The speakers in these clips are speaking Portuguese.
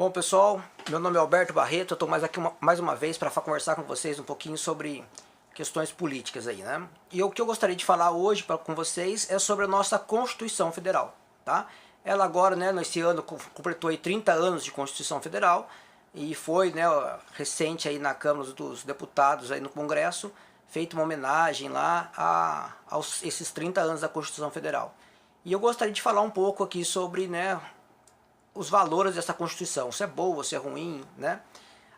Bom pessoal, meu nome é Alberto Barreto, eu estou mais uma vez para conversar com vocês um pouquinho sobre questões políticas aí, né? E o que eu gostaria de falar hoje com vocês é sobre a nossa Constituição Federal, tá? Ela agora, né, nesse ano completou aí 30 anos de Constituição Federal e foi, né, recente aí na Câmara dos Deputados aí no Congresso, feita uma homenagem lá aos esses 30 anos da Constituição Federal. E eu gostaria de falar um pouco aqui sobre, né, os valores dessa Constituição, se é boa, se é ruim, né?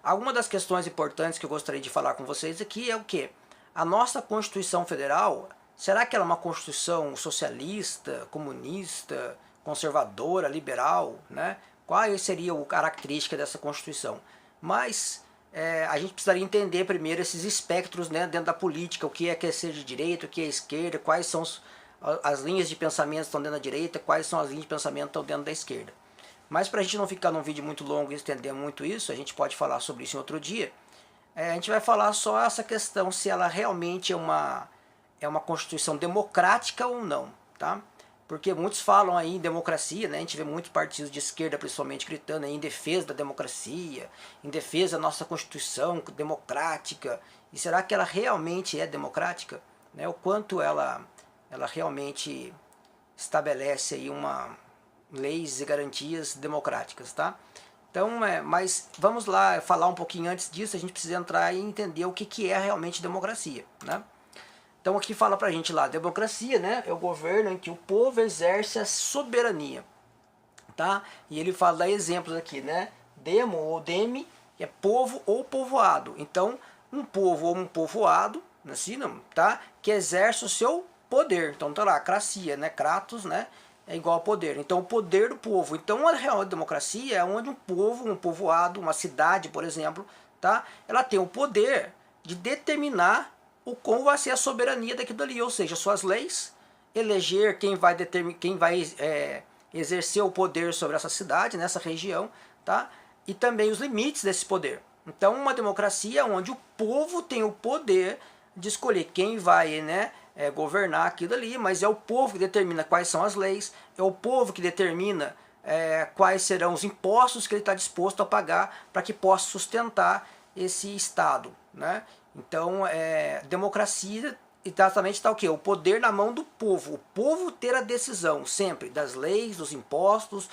Alguma das questões importantes que eu gostaria de falar com vocês aqui é o que? A nossa Constituição Federal, será que ela é uma Constituição socialista, comunista, conservadora, liberal, né? Qual seria a característica dessa Constituição? Mas a gente precisaria entender primeiro esses espectros, né, dentro da política, o que é ser de direita, o que é esquerda, quais são as linhas de pensamento que estão dentro da direita, quais são as linhas de pensamento que estão dentro da esquerda. Mas para a gente não ficar num vídeo muito longo e estender muito isso, a gente pode falar sobre isso em outro dia. A gente vai falar só essa questão, se ela realmente é uma Constituição democrática ou não, tá? Porque muitos falam aí em democracia, né? A gente vê muitos partidos de esquerda principalmente gritando aí em defesa da democracia, em defesa da nossa Constituição democrática. E será que ela realmente é democrática? Né? O quanto ela realmente estabelece aí leis e garantias democráticas, tá? Então, mas vamos lá falar um pouquinho antes disso, a gente precisa entrar e entender o que é realmente democracia, né? Então aqui fala pra gente lá, democracia, né, é o governo em que o povo exerce a soberania, tá? E ele fala, dá exemplos aqui, né? Demo ou demi é povo ou povoado. Então, um povo ou um povoado, assim, não, tá? Que exerce o seu poder. Então tá lá, cracia, né? Kratos, né? É igual a poder. Então o poder do povo. Então a real democracia é onde um povo, um povoado, uma cidade, por exemplo, tá? Ela tem o poder de determinar como vai ser a soberania daquilo ali, ou seja, suas leis, eleger quem vai exercer o poder sobre essa cidade, nessa região, tá? E também os limites desse poder. Então uma democracia é onde o povo tem o poder de escolher quem vai, né, governar aquilo ali, mas é o povo que determina quais são as leis, é o povo que determina quais serão os impostos que ele está disposto a pagar para que possa sustentar esse Estado, né? Então, democracia exatamente está o quê? O poder na mão do povo, o povo ter a decisão sempre das leis, dos impostos,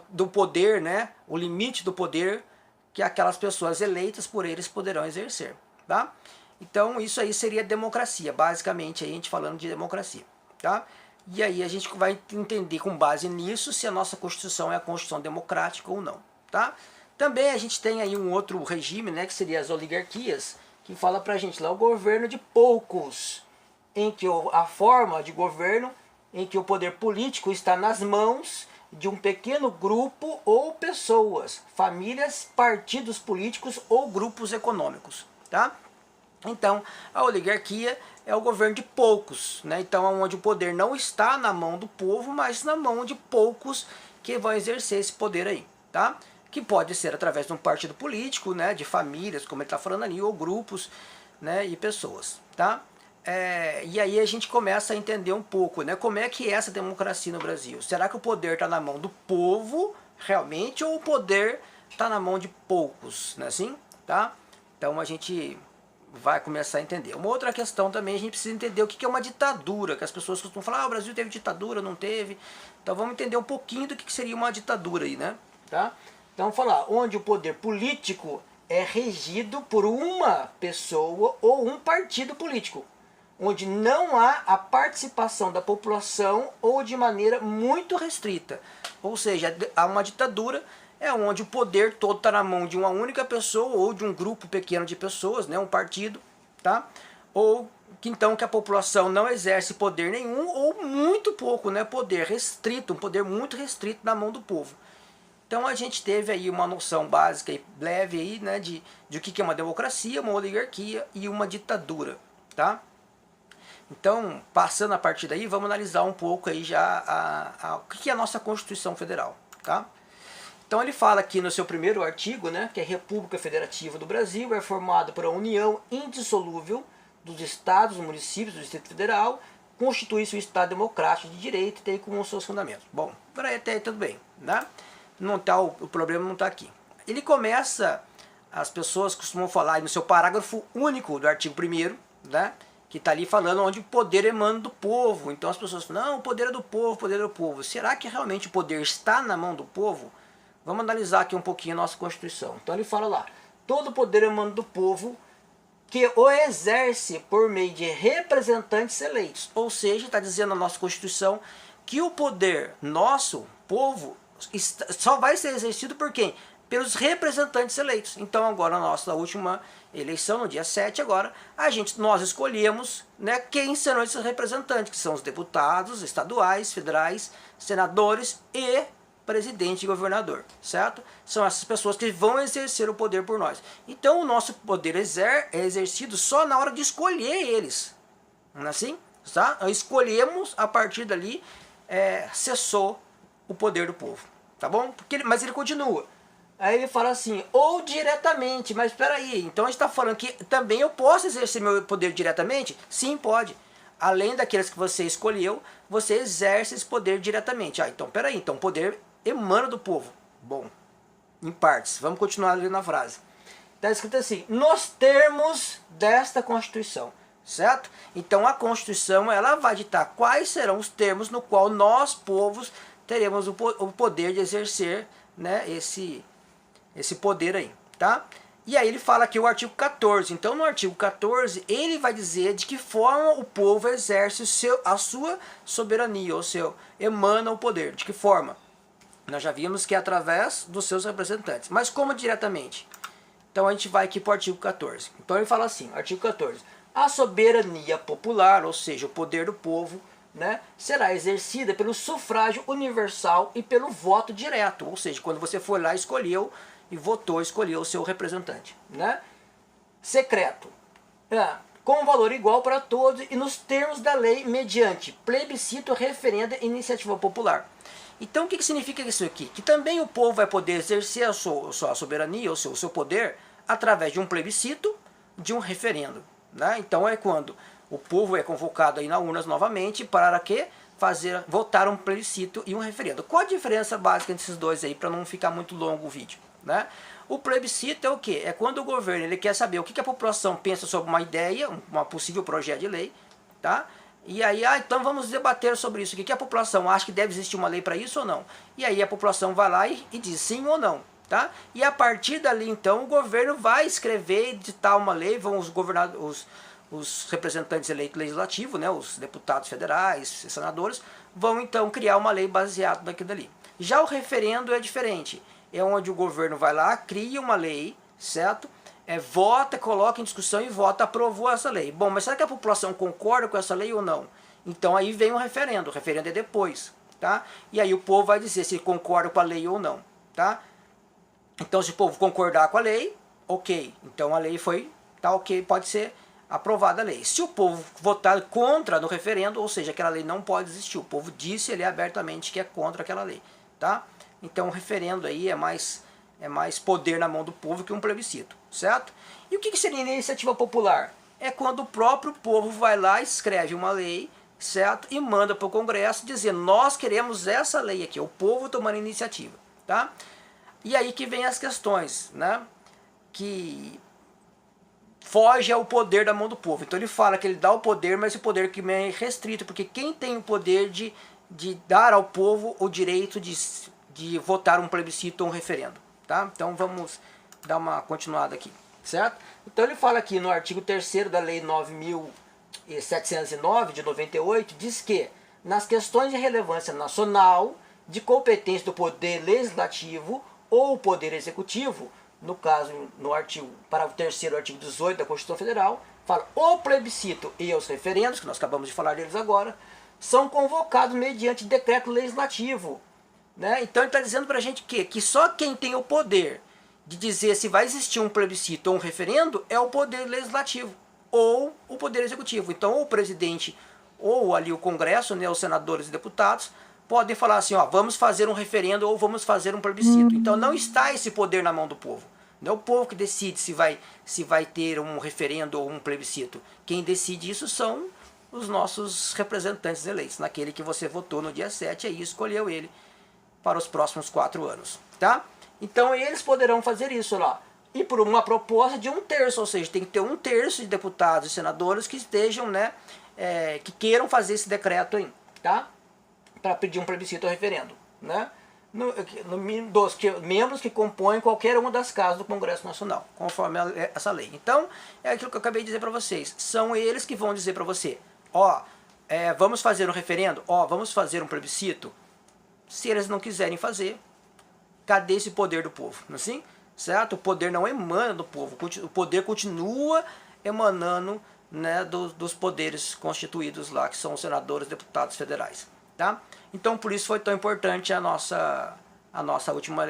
do poder, né? O limite do poder que aquelas pessoas eleitas por eles poderão exercer, tá? Então isso aí seria democracia, basicamente aí a gente falando de democracia, tá? E aí a gente vai entender com base nisso se a nossa Constituição é a Constituição democrática ou não, tá? Também a gente tem aí um outro regime, né, que seria as oligarquias, que fala pra gente lá o governo de poucos, em que a forma de governo em que o poder político está nas mãos de um pequeno grupo ou pessoas, famílias, partidos políticos ou grupos econômicos, tá? Então, a oligarquia é o governo de poucos, né? Então, onde o poder não está na mão do povo, mas na mão de poucos que vão exercer esse poder aí, tá? Que pode ser através de um partido político, né? De famílias, como ele está falando ali, ou grupos, né? E pessoas, tá? E aí a gente começa a entender um pouco, né? Como é que é essa democracia no Brasil? Será que o poder está na mão do povo, realmente, ou o poder está na mão de poucos, né? Assim, tá? Então, a gente vai começar a entender. Uma outra questão também, a gente precisa entender o que é uma ditadura, que as pessoas costumam falar, o Brasil teve ditadura, não teve. Então vamos entender um pouquinho do que seria uma ditadura aí, né? Tá? Então vamos falar, onde o poder político é regido por uma pessoa ou um partido político, onde não há a participação da população ou de maneira muito restrita. Ou seja, há uma ditadura é onde o poder todo está na mão de uma única pessoa ou de um grupo pequeno de pessoas, né, um partido, tá? Ou que então que a população não exerce poder nenhum ou muito pouco, né, poder restrito, um poder muito restrito na mão do povo. Então a gente teve aí uma noção básica e leve aí, né, de o que é uma democracia, uma oligarquia e uma ditadura, tá? Então, passando a partir daí, vamos analisar um pouco aí já o que é a nossa Constituição Federal, tá? Então ele fala aqui no seu primeiro artigo, né, que a República Federativa do Brasil é formada por uma união indissolúvel dos estados, municípios do Distrito Federal, constitui-se um Estado democrático de direito e tem como seus fundamentos. Bom, por aí até aí tudo bem, né? não tá, o problema não está aqui. Ele começa, as pessoas costumam falar no seu parágrafo único do artigo 1º, né, que está ali falando onde o poder emana do povo. Então as pessoas falam, não, o poder é do povo, o poder é do povo. Será que realmente o poder está na mão do povo? Vamos analisar aqui um pouquinho a nossa Constituição. Então ele fala lá, todo o poder emana do povo que o exerce por meio de representantes eleitos. Ou seja, está dizendo a nossa Constituição que o poder nosso, povo, só vai ser exercido por quem? Pelos representantes eleitos. Então agora, na nossa última eleição, no dia 7 agora, nós escolhemos, né, quem serão esses representantes, que são os deputados estaduais, federais, senadores e presidente e governador, certo? São essas pessoas que vão exercer o poder por nós. Então o nosso poder é exercido só na hora de escolher eles. Não é assim? Tá? Escolhemos, a partir dali, cessou o poder do povo. Tá bom? Mas ele continua. Aí ele fala assim, ou diretamente, mas espera aí, então a gente está falando que também eu posso exercer meu poder diretamente? Sim, pode. Além daqueles que você escolheu, você exerce esse poder diretamente. Então espera aí, então o poder emana do povo. Bom, em partes. Vamos continuar ali na frase. Está escrito assim, nos termos desta Constituição, certo? Então a Constituição, ela vai ditar quais serão os termos no qual nós, povos, teremos o poder de exercer, né, esse poder aí, tá? E aí ele fala aqui o artigo 14. Então no artigo 14 ele vai dizer de que forma o povo exerce a sua soberania, ou emana o poder. De que forma? Nós já vimos que é através dos seus representantes. Mas como diretamente? Então a gente vai aqui para o artigo 14. Então ele fala assim, artigo 14. A soberania popular, ou seja, o poder do povo, né, será exercida pelo sufrágio universal e pelo voto direto. Ou seja, quando você foi lá, escolheu e votou, escolheu o seu representante, né? Secreto, com valor igual para todos e nos termos da lei, mediante plebiscito, referendo e iniciativa popular. Então o que significa isso aqui? Que também o povo vai poder exercer a sua soberania, o seu poder, através de um plebiscito, de um referendo, né? Então é quando o povo é convocado aí na urnas novamente para que votar um plebiscito e um referendo. Qual a diferença básica entre esses dois aí, para não ficar muito longo o vídeo, né? O plebiscito é o quê? É quando o governo ele quer saber o que a população pensa sobre uma ideia, um possível projeto de lei, tá? E aí, então vamos debater sobre isso. O que a população acha que deve existir uma lei para isso ou não? E aí a população vai lá e diz sim ou não, tá? E a partir dali, então, o governo vai escrever, editar uma lei, vão os representantes eleitos legislativos, né, os deputados federais, senadores, vão então criar uma lei baseada naquilo dali. Já o referendo é diferente. É onde o governo vai lá, cria uma lei, certo? Vota, coloca em discussão e vota, aprovou essa lei. Bom, mas será que a população concorda com essa lei ou não? Então aí vem o referendo é depois, tá? E aí o povo vai dizer se concorda com a lei ou não, tá? Então se o povo concordar com a lei, ok. Então a lei tá ok, pode ser aprovada a lei. Se o povo votar contra no referendo, ou seja, aquela lei não pode existir. O povo disse ele abertamente que é contra aquela lei, tá? Então o referendo aí é mais poder na mão do povo que um plebiscito, certo? E o que seria iniciativa popular? É quando o próprio povo vai lá, escreve uma lei, certo? E manda para o Congresso dizendo, nós queremos essa lei aqui, o povo tomando iniciativa, tá? E aí que vem as questões, né? Que foge ao poder da mão do povo. Então ele fala que ele dá o poder, mas o poder que é restrito, porque quem tem o poder de dar ao povo o direito de votar um plebiscito ou um referendo, tá? Então vamos dar uma continuada aqui, certo? Então ele fala aqui no artigo 3º da Lei 9.709 de 98, diz que nas questões de relevância nacional, de competência do poder legislativo ou poder executivo, no caso, no parágrafo 3º, artigo 18 da Constituição Federal, fala o plebiscito e os referendos, que nós acabamos de falar deles agora, são convocados mediante decreto legislativo, né? Então ele está dizendo para a gente que só quem tem o poder de dizer se vai existir um plebiscito ou um referendo é o poder legislativo ou o poder executivo. Então o presidente ou ali o Congresso, né, os senadores e deputados, podem falar assim, ó, vamos fazer um referendo ou vamos fazer um plebiscito. Então não está esse poder na mão do povo. Não é o povo que decide se vai ter um referendo ou um plebiscito. Quem decide isso são os nossos representantes eleitos, naquele que você votou no dia 7, aí escolheu ele para os próximos 4 anos, tá? Então eles poderão fazer isso lá. E por uma proposta de 1/3, ou seja, tem que ter 1/3 de deputados e senadores que estejam, né, que queiram fazer esse decreto aí, tá? Para pedir um plebiscito ou referendo, né? Dos membros que compõem qualquer uma das casas do Congresso Nacional, conforme essa lei. Então, é aquilo que eu acabei de dizer para vocês. São eles que vão dizer para você, ó, vamos fazer um referendo, ó, vamos fazer um plebiscito. Se eles não quiserem fazer, cadê esse poder do povo? Não é assim? Certo? O poder não emana do povo, o poder continua emanando, né, dos poderes constituídos lá, que são os senadores e deputados federais. Tá? Então por isso foi tão importante a nossa última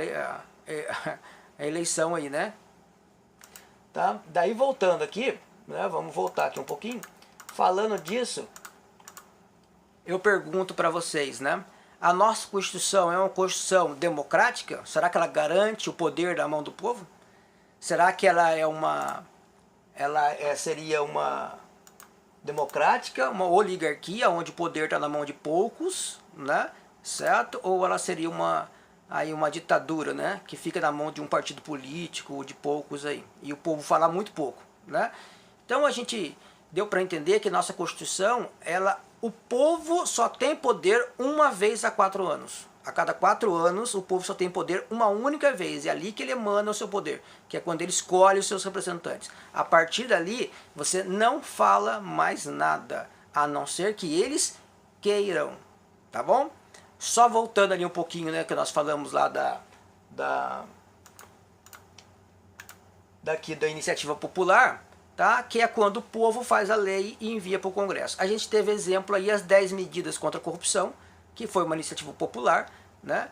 eleição aí, né? Tá? Daí voltando aqui, né, vamos voltar aqui um pouquinho, falando disso, eu pergunto para vocês, né? A nossa Constituição é uma Constituição democrática? Será que ela garante o poder da mão do povo? Será que ela seria uma democrática, uma oligarquia, onde o poder está na mão de poucos, né? Certo? Ou ela seria uma ditadura, né? Que fica na mão de um partido político, de poucos aí. E o povo fala muito pouco, né? Então a gente deu para entender que nossa Constituição, o povo só tem poder uma vez a 4 anos. A cada 4 anos, o povo só tem poder uma única vez. É ali que ele emana o seu poder, que é quando ele escolhe os seus representantes. A partir dali, você não fala mais nada, a não ser que eles queiram. Tá bom? Só voltando ali um pouquinho, né, que nós falamos lá daqui da iniciativa popular, tá? Que é quando o povo faz a lei e envia para o Congresso. A gente teve exemplo aí as 10 medidas contra a corrupção, que foi uma iniciativa popular, né?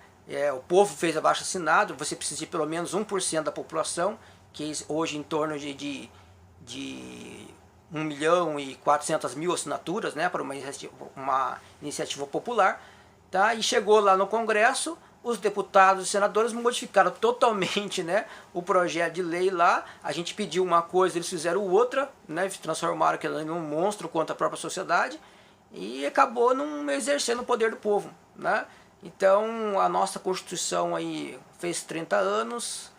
O povo fez abaixo-assinado, você precisa de pelo menos 1% da população, que hoje em torno de 1.400.000 assinaturas, né, para uma iniciativa popular, tá? E chegou lá no Congresso, os deputados e senadores modificaram totalmente, né, o projeto de lei lá. A gente pediu uma coisa, eles fizeram outra, né, transformaram aquilo em um monstro contra a própria sociedade e acabou não exercendo o poder do povo, né? Então a nossa Constituição aí fez 30 anos,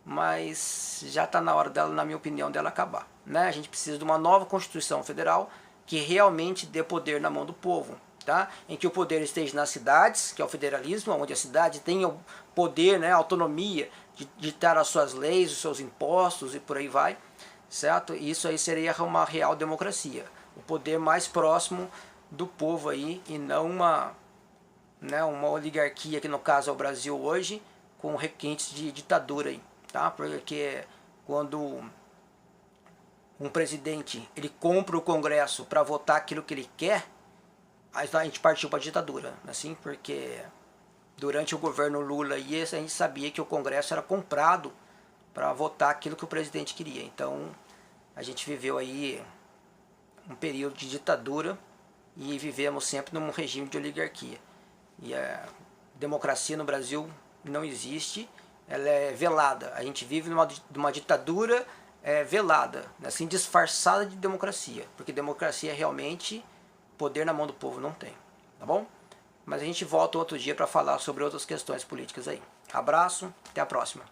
mas já está na hora dela, na minha opinião, dela acabar, né? A gente precisa de uma nova Constituição Federal que realmente dê poder na mão do povo, tá? Em que o poder esteja nas cidades, que é o federalismo, onde a cidade tenha o poder, né, autonomia de ditar as suas leis, os seus impostos e por aí vai, certo? Isso aí seria uma real democracia, o poder mais próximo do povo aí, e não uma oligarquia, que no caso é o Brasil hoje, com requintes de ditadura aí, tá? Porque quando um presidente ele compra o Congresso para votar aquilo que ele quer, a gente partiu para a ditadura, assim, porque durante o governo Lula a gente sabia que o Congresso era comprado para votar aquilo que o presidente queria. Então a gente viveu aí um período de ditadura e vivemos sempre num regime de oligarquia. E a democracia no Brasil não existe, ela é velada. A gente vive numa ditadura velada, assim, disfarçada de democracia, porque democracia realmente poder na mão do povo não tem, tá bom? Mas a gente volta outro dia para falar sobre outras questões políticas aí. Abraço, até a próxima.